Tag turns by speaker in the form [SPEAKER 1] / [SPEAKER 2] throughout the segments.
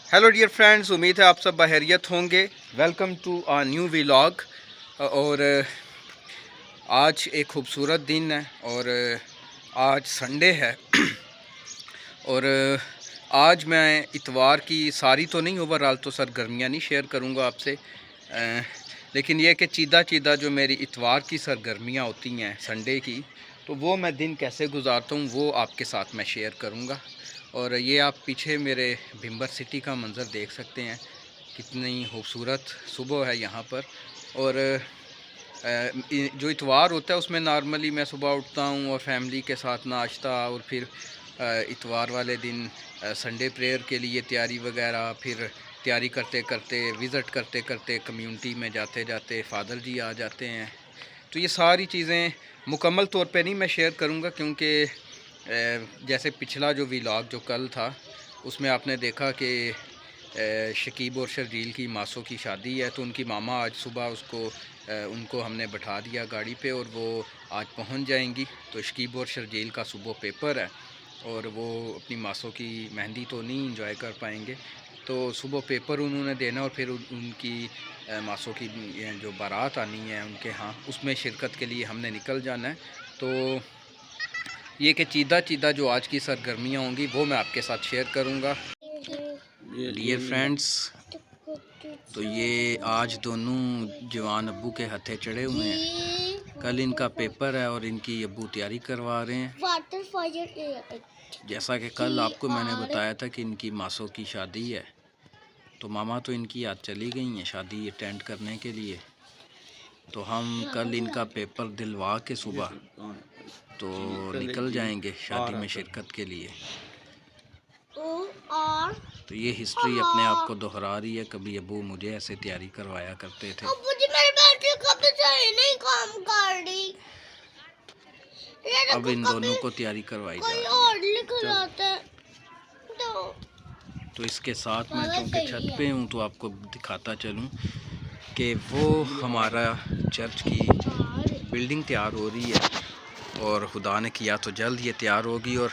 [SPEAKER 1] Hello dear friends, उम्मीद है आप सब बहरियत होंगे। Welcome to a new vlog. और आज एक खूबसूरत दिन है और आज संडे है। और आज मैं इतवार की सारी तो नहीं, ओवरऑल तो सरगर्मियाँ नहीं शेयर करूँगा आपसे, लेकिन यह कि चीदा चीदा जो मेरी इतवार की सरगर्मियाँ होती हैं संडे की, तो वो मैं दिन कैसे गुजारता हूँ वो आपके साथ मैं शेयर करूँगा। और ये आप पीछे मेरे भिम्बर सिटी का मंज़र देख सकते हैं, कितनी खूबसूरत सुबह है यहाँ पर। और जो इतवार होता है उसमें नॉर्मली मैं सुबह उठता हूँ और फैमिली के साथ नाश्ता, और फिर इतवार वाले दिन संडे प्रेयर के लिए तैयारी वगैरह, फिर तैयारी करते करते विज़िट करते करते कम्युनिटी में जाते जाते फादर जी आ जाते हैं। तो ये सारी चीज़ें मुकम्मल तौर पे नहीं मैं शेयर करूँगा, क्योंकि जैसे पिछला जो व्लॉग जो कल था उसमें आपने देखा कि शकीब और शर्जील की मासों की शादी है, तो उनकी मामा आज सुबह उनको हमने बैठा दिया गाड़ी पे और वो आज पहुंच जाएंगी। तो शकीब और शर्जील का सुबह पेपर है और वो अपनी मासों की मेहंदी तो नहीं इंजॉय कर पाएंगे, तो सुबह पेपर उन्होंने देना और फिर उनकी मासों की जो बारात आनी है उनके यहाँ, उसमें शिरकत के लिए हमने निकल जाना है। तो ये कि चीदा चीदा जो आज की सरगर्मियाँ होंगी वो मैं आपके साथ शेयर करूँगा डियर फ्रेंड्स। तो ये आज दोनों जवान अब्बू के हथे चढ़े हुए हैं, कल इनका पेपर है और इनकी अब्बू तैयारी करवा रहे हैं। जैसा कि कल आपको मैंने बताया था कि इनकी मासों की शादी है, तो मामा तो इनकी आज चली गई हैं शादी अटेंड करने के लिए। तो हम कल इनका पेपर दिलवा के सुबह तो निकल जाएंगे शादी में शिरकत के लिए। तो ये हिस्ट्री अपने आप को दोहरा रही है, कभी अबू मुझे ऐसे तैयारी करवाया करते थे। अब इन दोनों को तैयारी करवाई जा रही है। तो इसके साथ मैं चूँकि छत पे हूँ तो आपको दिखाता चलूँ कि वो हमारा चर्च की बिल्डिंग तैयार हो रही है और खुदा ने किया तो जल्द ये तैयार होगी। और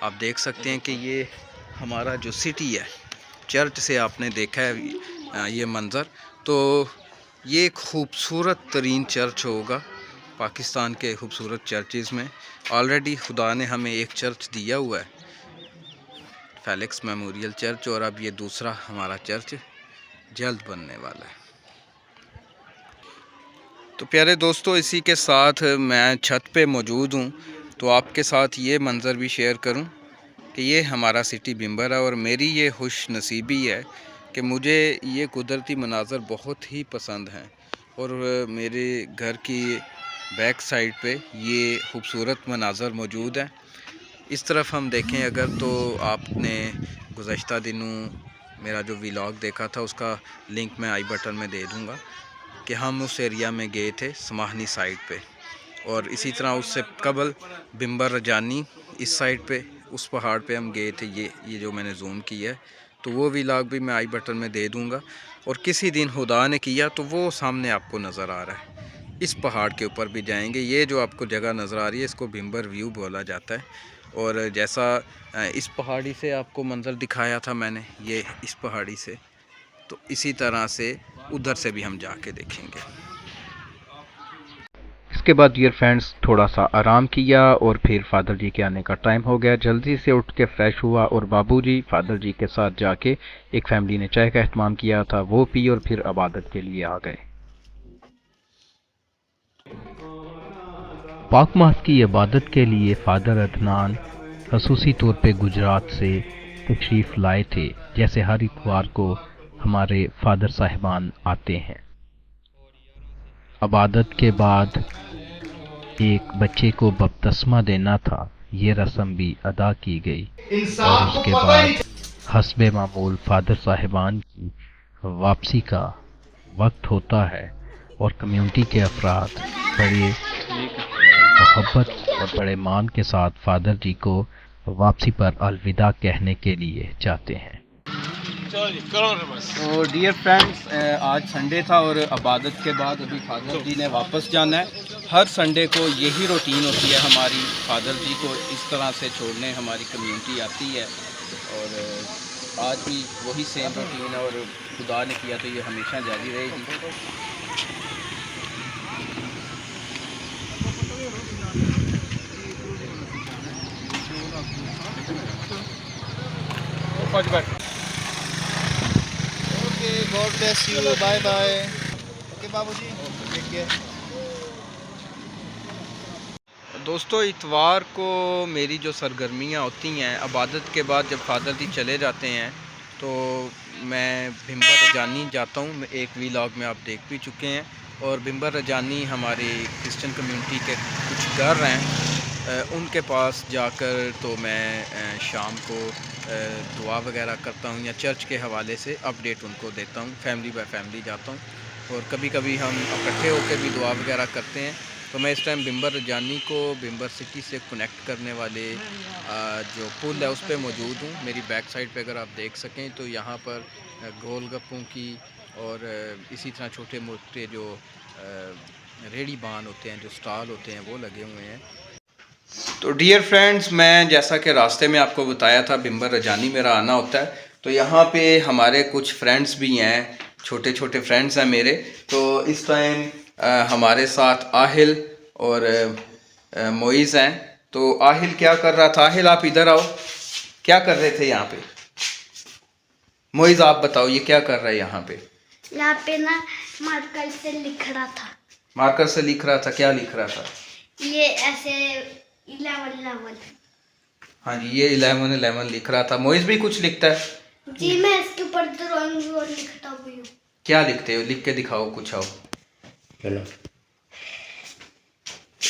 [SPEAKER 1] आप देख सकते हैं कि ये हमारा जो सिटी है, चर्च से आपने देखा है ये मंज़र, तो ये खूबसूरत तरीन चर्च होगा पाकिस्तान के खूबसूरत चर्चेज़ में। ऑलरेडी खुदा ने हमें एक चर्च दिया हुआ है, फेलिक्स मेमोरियल चर्च, और अब ये दूसरा हमारा चर्च जल्द बनने वाला है। तो प्यारे दोस्तों, इसी के साथ मैं छत पे मौजूद हूँ, तो आपके साथ ये मंज़र भी शेयर करूँ कि ये हमारा सिटी भिम्बर है और मेरी ये खुश नसीबी है कि मुझे ये कुदरती मनाज़र बहुत ही पसंद हैं। और मेरे घर की बैक साइड पे ये खूबसूरत मनाज़र मौजूद हैं। इस तरफ हम देखें अगर, तो आपने गुज़श्ता दिनों मेरा जो व्लॉग देखा था उसका लिंक मैं आई बटन में दे दूँगा कि हम उस एरिया में गए थे समाहनी साइड पे, और इसी तरह उससे कबल भिम्बर रजानी इस साइड पे उस पहाड़ पे हम गए थे। ये जो मैंने जूम किया है, तो वो व्लॉग भी मैं आई बटन में दे दूँगा। और किसी दिन खुदा ने किया तो वो सामने आपको नज़र आ रहा है, इस पहाड़ के ऊपर भी जाएंगे। ये जो आपको जगह नज़र आ रही है इसको भिम्बर व्यू बोला जाता है। और जैसा इस पहाड़ी से आपको मंज़र दिखाया था मैंने, ये इस पहाड़ी से, तो इसी तरह से उधर से भी हम जाके देखेंगे। इसके बाद डियर फ्रेंड्स थोड़ा सा आराम किया और फिर फादर जी के आने का टाइम हो गया। जल्दी से उठ के फ्रेश हुआ और बाबूजी फादर जी के साथ जाके एक फैमिली ने चाय का एहतमाम किया था, वो पी और फिर इबादत के लिए आ गए। पाक मास की इबादत के लिए फादर अदनान खसूसी तौर पे गुजरात से तशरीफ़ लाए थे, जैसे हर इतवार को हमारे फादर साहिबान आते हैं। इबादत के बाद एक बच्चे को बपतिस्मा देना था, ये रस्म भी अदा की गई और उसके बाद हस्बे मामूल फादर साहिबान की वापसी का वक्त होता है और कम्युनिटी के अफराद बड़े मोहब्बत और बड़े मान के साथ फादर जी को वापसी पर अलविदा कहने के लिए जाते हैं। तो डियर फ्रेंड्स, आज संडे था और इबादत के बाद अभी फादर जी ने वापस जाना है। हर संडे को यही रूटीन होती है हमारी, फादर जी को इस तरह से छोड़ने हमारी कम्युनिटी आती है। और आज भी वही सेम रूटीन है और खुदा ने किया तो ये हमेशा जारी रहेगी।
[SPEAKER 2] Okay, god bless you, bye bye. Okay बाबूजी, टेक केयर।
[SPEAKER 1] दोस्तों, इतवार को मेरी जो सरगर्मियाँ होती हैं, इबादत के बाद जब फादर जी चले जाते हैं तो मैं भिम्बर रजानी जाता हूँ। एक व्लॉग में आप देख भी चुके हैं। और भिम्बर रजानी हमारी क्रिश्चियन कम्युनिटी के कुछ घर हैं, उनके पास जाकर तो मैं शाम को दुआ वगैरह करता हूँ या चर्च के हवाले से अपडेट उनको देता हूँ। फैमिली बाय फैमिली जाता हूँ और कभी कभी हम इकट्ठे होकर भी दुआ वगैरह करते हैं। तो मैं इस टाइम भिम्बर रजानी को भिम्बर सिटी से कनेक्ट करने वाले जो पुल है उस पर मौजूद हूँ। मेरी बैक साइड पे अगर आप देख सकें तो यहाँ पर गोलगप्पों की और इसी तरह छोटे मोटे जो रेड़ी बान होते हैं, जो स्टॉल होते हैं, वो लगे हुए हैं। तो डियर फ्रेंड्स, मैं जैसा कि रास्ते में आपको बताया था भिम्बर रजानी मेरा आना होता है, तो यहाँ पे हमारे कुछ फ्रेंड्स भी हैं, छोटे छोटे फ्रेंड्स हैं मेरे। तो इस टाइम हमारे साथ आहिल और मोइज़ हैं। तो आहिल क्या कर रहा था? आहिल आप इधर आओ, क्या कर रहे थे यहाँ पे? मोइज़ आप बताओ, ये क्या कर रहा है यहाँ पे?
[SPEAKER 3] यहाँ पे ना मार्कर से लिख रहा था।
[SPEAKER 1] मार्कर से लिख रहा था? क्या लिख रहा था?
[SPEAKER 3] ये ऐसे 11
[SPEAKER 1] हाँ जी, ये 11 लिख रहा था। मोइज़ भी कुछ लिखता है
[SPEAKER 3] जी, मैं इसके ऊपर ड्राइंग और लिखता भी हूँ।
[SPEAKER 1] क्या लिखते हो? लिख के दिखाओ कुछ। आओ चलो,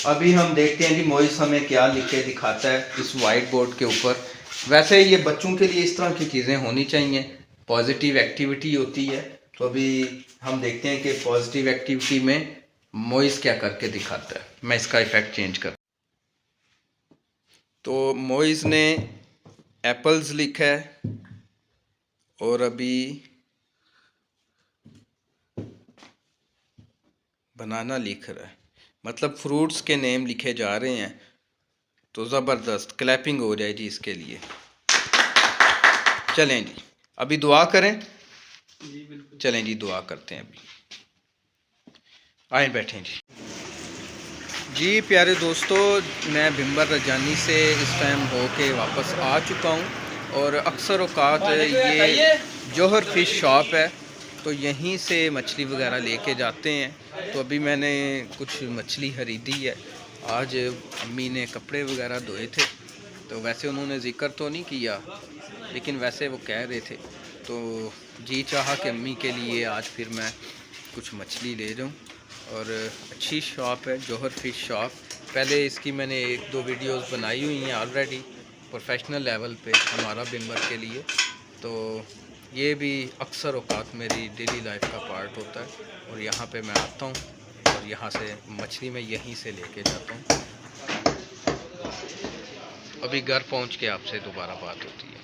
[SPEAKER 1] अभी हम देखते हैं जी मोइज़ हमें क्या लिख के दिखाता है इस वाइट बोर्ड के ऊपर। वैसे ये बच्चों के लिए इस तरह की चीज़ें होनी चाहिए, पॉजिटिव एक्टिविटी होती है। तो अभी हम देखते हैं कि पॉजिटिव एक्टिविटी में मोइज़ क्या करके दिखाता है। मैं इसका इफ़ेक्ट चेंज कर। तो मोइज़ ने एप्पल्स लिखा है और अभी बनाना लिख रहा है, मतलब फ्रूट्स के नेम लिखे जा रहे हैं। तो ज़बरदस्त क्लैपिंग हो जाए जी इसके लिए। चलें जी, अभी दुआ करें। जी बिल्कुल, चलें जी दुआ करते हैं। अभी आए बैठें जी। जी प्यारे दोस्तों, मैं भिम्बर रजानी से इस टाइम होके वापस आ चुका हूँ और अक्सर औकात ये जौहर फ़िश शॉप है, तो यहीं से मछली वगैरह लेके जाते हैं। तो अभी मैंने कुछ मछली खरीदी है। आज अम्मी ने कपड़े वगैरह धोए थे, तो वैसे उन्होंने ज़िक्र तो नहीं किया, लेकिन वैसे वो कह रहे थे। तो जी चाहा कि अम्मी के लिए आज फिर मैं कुछ मछली ले जाऊँ। और अच्छी शॉप है जौहर फ़िश शॉप। पहले इसकी मैंने 1-2 वीडियोस बनाई हुई हैं ऑलरेडी प्रोफेशनल लेवल पे हमारा भिम्बर के लिए। तो ये भी अक्सर औकात मेरी डेली लाइफ का पार्ट होता है और यहाँ पे मैं आता हूँ और यहाँ से मछली मैं यहीं से लेके जाता हूँ। अभी घर पहुँच के आपसे दोबारा बात होती है।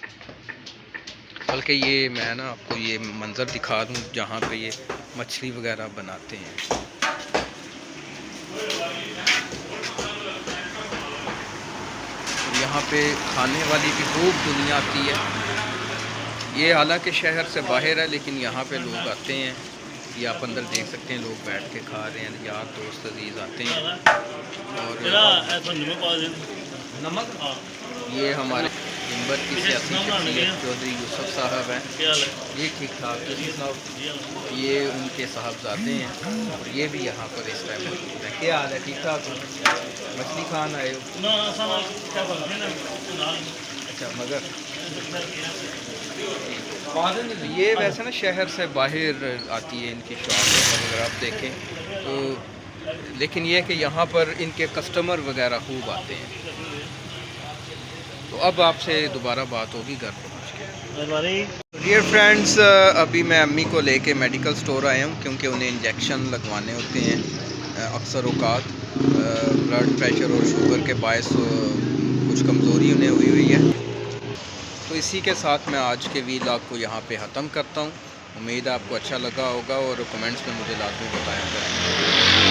[SPEAKER 1] बल्कि ये मैं ना आपको ये मंज़र दिखा दूँ जहाँ पे ये मछली वगैरह बनाते हैं। यहाँ पे खाने वाली भी खूब दुनिया आती है। ये हालांकि शहर से बाहर है, लेकिन यहाँ पे लोग आते हैं। ये आप अंदर देख सकते हैं, लोग बैठ के खा रहे हैं, यार दोस्त अजीज़ आते हैं। और नमक, ये हमारे भिम्बर की सियासी शख्सियत चौधरी यूसुफ साहब हैं। ये ठीक ठाक, ये उनके साहबजादे हैं और ये भी यहाँ पर इस टाइम मौजूद है। क्या हाल है? ठीक ठाक? मछली खान आए हो? अच्छा, मगर ये वैसे ना शहर से बाहर आती है इनकी शॉप अगर आप देखें तो, लेकिन ये है कि यहाँ पर इनके कस्टमर वगैरह खूब आते हैं। तो अब आपसे दोबारा बात होगी घर पहुँच के। डियर फ्रेंड्स, अभी मैं अम्मी को लेके मेडिकल स्टोर आया हूँ क्योंकि उन्हें इंजेक्शन लगवाने होते हैं अक्सर औकात। ब्लड प्रेशर और शुगर के बायस कुछ कमज़ोरी उन्हें हुई है। तो इसी के साथ मैं आज के व्लॉग को यहाँ पे ख़त्म करता हूँ। उम्मीद है आपको अच्छा लगा होगा और कमेंट्स में मुझे लाजमी बताया करें।